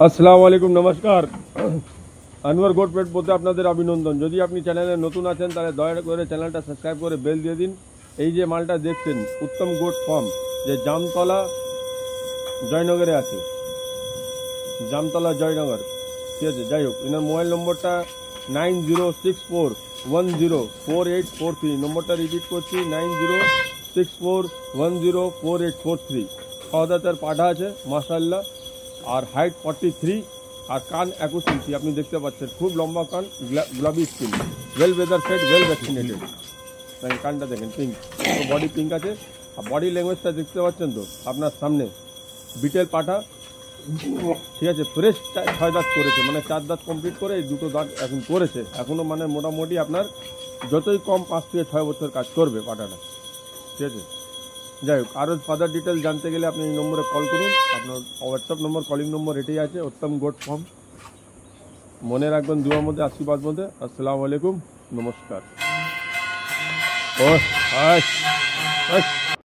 আসসালামু আলাইকুম, নমস্কার। আনোয়ার গোট পেট বলতে আপনাদের অভিনন্দন। যদি আপনি চ্যানেলে নতুন আছেন তাহলে দয়া করে চ্যানেলটা সাবস্ক্রাইব করে বেল দিয়ে দিন। এই যে মালটা দেখছেন উত্তম গোট ফার্ম, যে জামতলা জয়নগরে আছে, জামতলা জয়নগর, ঠিক আছে। যাই হোক, এনার মোবাইল নম্বরটা 9064104843। নম্বরটা রিপিট করছি, 9064104843। সহদাতার পাঠা আছে মাশাআল্লাহ, আর হাইট 43, আর কান 21 ইঞ্চি। আপনি দেখতে পাচ্ছেন খুব লম্বা কান, গুলাবি skin, well feathered, well vaccinated. কানটা দেখেন পিঙ্ক, বডি পিঙ্ক আছে। আর বডি ল্যাঙ্গুয়েজটা দেখতে পাচ্ছেন তো আপনার সামনে, বিটেল পাঠা, ঠিক আছে। ফ্রেশ 6 দাঁত করেছে, মানে 4 দাঁত কমপ্লিট করে এই 2টো দাঁত এখন করেছে। এখনও মানে মোটামুটি আপনার যতই কম 5 থেকে 6 বছর কাজ করবে পাঠাটা, ঠিক আছে। যাই হোক, আরও ফার্দার ডিটেল জানতে গেলে আপনি এই নম্বরে কল করুন। আপনার হোয়াটসঅ্যাপ নম্বর, কলিং নম্বর এটাই আছে, উত্তম গোট ফার্ম। মনে রাখবেন, দুয়ার মধ্যে আশীর্বাদ মধ্যে। আসসালামু আলাইকুম, নমস্কার। ও